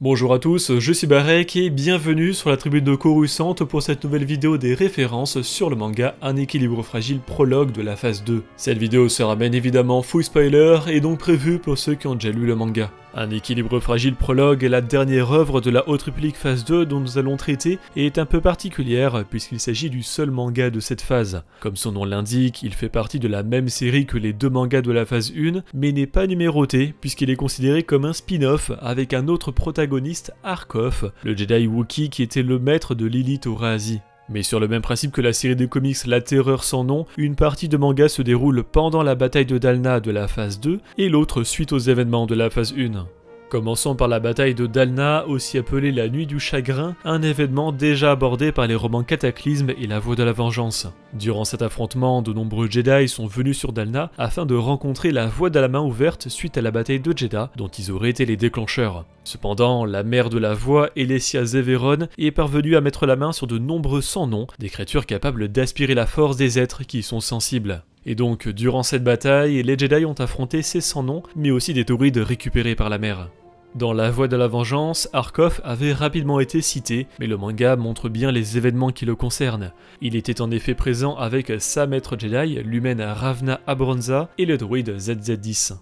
Bonjour à tous, je suis Barek et bienvenue sur la tribune de Coruscant pour cette nouvelle vidéo des références sur le manga Un équilibre fragile prologue de la phase 2. Cette vidéo sera bien évidemment full spoiler et donc prévue pour ceux qui ont déjà lu le manga. Un équilibre fragile prologue est la dernière œuvre de la Haute République phase 2 dont nous allons traiter et est un peu particulière puisqu'il s'agit du seul manga de cette phase. Comme son nom l'indique, il fait partie de la même série que les deux mangas de la phase 1 mais n'est pas numéroté puisqu'il est considéré comme un spin-off avec un autre protagoniste, Arkoff, le Jedi Wookiee qui était le maître de Lilith Orazi. Mais sur le même principe que la série de comics La Terreur sans nom, une partie de manga se déroule pendant la bataille de Dalna de la phase 2 et l'autre suite aux événements de la phase 1. Commençons par la bataille de Dalna, aussi appelée la Nuit du Chagrin, un événement déjà abordé par les romans Cataclysme et La Voix de la Vengeance. Durant cet affrontement, de nombreux Jedi sont venus sur Dalna afin de rencontrer la Voix de la Main Ouverte suite à la bataille de Jedha, dont ils auraient été les déclencheurs. Cependant, la mère de la Voix, Elesia Zeveron, est parvenue à mettre la main sur de nombreux sans-noms, des créatures capables d'aspirer la force des êtres qui y sont sensibles. Et donc, durant cette bataille, les Jedi ont affronté ces sans-noms, mais aussi des taurides récupérés par la mère. Dans La Voix de la Vengeance, Arkoff avait rapidement été cité, mais le manga montre bien les événements qui le concernent. Il était en effet présent avec sa maître Jedi, l'humaine Ravna Abronza, et le droïde ZZ-10.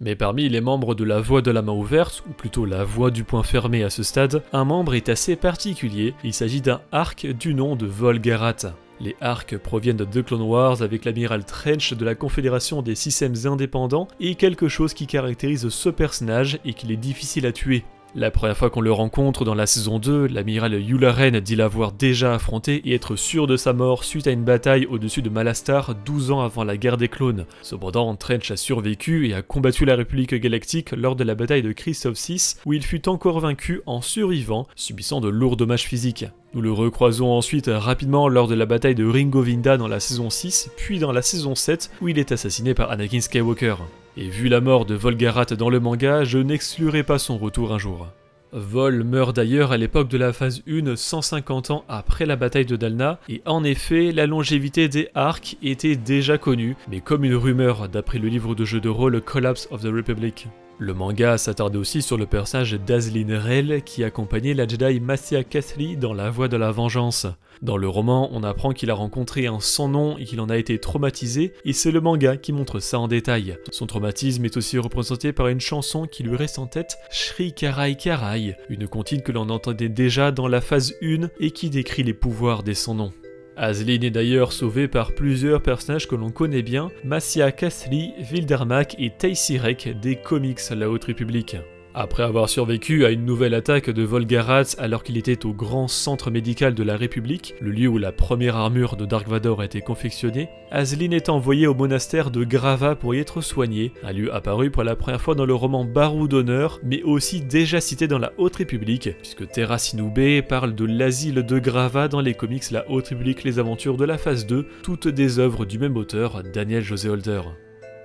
Mais parmi les membres de la Voix de la Main Ouverte, ou plutôt la Voix du Poing Fermé à ce stade, un membre est assez particulier, il s'agit d'un Arc du nom de Vol-Garat. Les Arcs proviennent de The Clone Wars avec l'amiral Trench de la Confédération des Systèmes Indépendants et quelque chose qui caractérise ce personnage et qu'il est difficile à tuer. La première fois qu'on le rencontre dans la saison 2, l'amiral Yularen dit l'avoir déjà affronté et être sûr de sa mort suite à une bataille au-dessus de Malastar 12 ans avant la guerre des clones. Cependant, Trench a survécu et a combattu la République Galactique lors de la bataille de Christophe VI où il fut encore vaincu en survivant, subissant de lourds dommages physiques. Nous le recroisons ensuite rapidement lors de la bataille de Ringovinda dans la saison 6, puis dans la saison 7 où il est assassiné par Anakin Skywalker. Et vu la mort de Vol-Garat dans le manga, je n'exclurai pas son retour un jour. Vol meurt d'ailleurs à l'époque de la phase 1 150 ans après la bataille de Dalna, et en effet, la longévité des Arcs était déjà connue, mais comme une rumeur d'après le livre de jeu de rôle Collapse of the Republic. Le manga s'attardait aussi sur le personnage d'Azlyn Rel qui accompagnait la Jedi Massia Cathli dans La Voix de la Vengeance. Dans le roman, on apprend qu'il a rencontré un sans-nom et qu'il en a été traumatisé, et c'est le manga qui montre ça en détail. Son traumatisme est aussi représenté par une chanson qui lui reste en tête, Shri Karai Karai, une comptine que l'on entendait déjà dans la phase 1 et qui décrit les pouvoirs des sans-noms. Azlyn est d'ailleurs sauvée par plusieurs personnages que l'on connaît bien, Massia Cathli, Vildermak et Taysirek des comics La Haute République. Après avoir survécu à une nouvelle attaque de Vol-Garat alors qu'il était au grand centre médical de la République, le lieu où la première armure de Dark Vador a été confectionnée, Azlyn est envoyée au monastère de Grava pour y être soignée, un lieu apparu pour la première fois dans le roman Barou d'honneur, mais aussi déjà cité dans la Haute République, puisque Terra Sinube parle de l'asile de Grava dans les comics La Haute République Les Aventures de la phase 2, toutes des œuvres du même auteur, Daniel José Holder.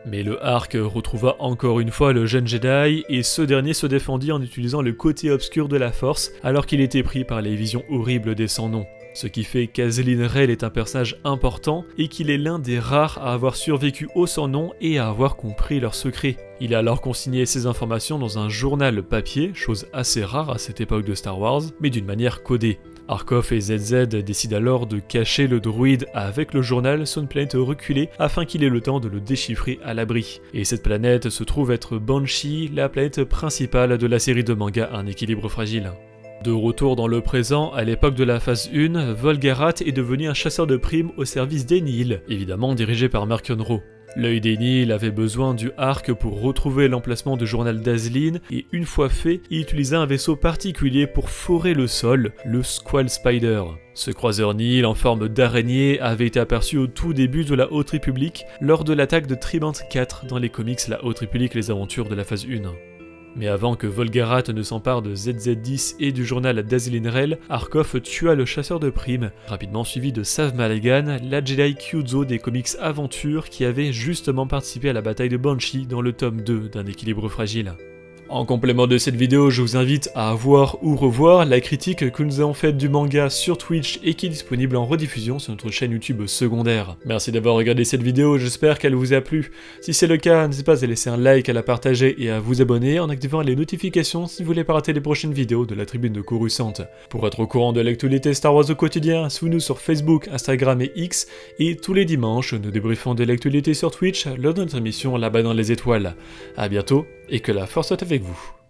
Mais le Arc retrouva encore une fois le jeune Jedi et ce dernier se défendit en utilisant le côté obscur de la Force alors qu'il était pris par les visions horribles des sans-noms. Ce qui fait qu'Azlyn Rel est un personnage important et qu'il est l'un des rares à avoir survécu aux sans-noms et à avoir compris leurs secrets. Il a alors consigné ces informations dans un journal papier, chose assez rare à cette époque de Star Wars, mais d'une manière codée. Arkoff et ZZ décident alors de cacher le droïde avec le journal sur une planète reculée afin qu'il ait le temps de le déchiffrer à l'abri. Et cette planète se trouve être Banshee, la planète principale de la série de manga Un équilibre fragile. De retour dans le présent, à l'époque de la phase 1, Vol-Garat est devenu un chasseur de primes au service d'Enil, évidemment dirigé par Mark Yonro. L'œil d'Enil avait besoin du Arc pour retrouver l'emplacement du journal d'Azlyn et une fois fait, il utilisa un vaisseau particulier pour forer le sol, le Squall Spider. Ce croiseur Nihil en forme d'araignée avait été aperçu au tout début de la Haute République lors de l'attaque de Tribant 4 dans les comics La Haute République Les Aventures de la phase 1. Mais avant que Vol-Garat ne s'empare de ZZ-10 et du journal d'Azlyn Rel, Arkoff tua le chasseur de primes, rapidement suivi de Sav Malgan, la Jedi Kyuzo des comics Aventure qui avait justement participé à la bataille de Banshee dans le tome 2 d'Un équilibre fragile. En complément de cette vidéo, je vous invite à voir ou revoir la critique que nous avons faite du manga sur Twitch et qui est disponible en rediffusion sur notre chaîne YouTube secondaire. Merci d'avoir regardé cette vidéo, j'espère qu'elle vous a plu. Si c'est le cas, n'hésitez pas à laisser un like, à la partager et à vous abonner en activant les notifications si vous voulez pas rater les prochaines vidéos de la tribune de Coruscant. Pour être au courant de l'actualité Star Wars au quotidien, suivez-nous sur Facebook, Instagram et X, et tous les dimanches, nous débriefons de l'actualité sur Twitch lors de notre émission Là-bas dans les étoiles. A bientôt, et que la force soit avec vous.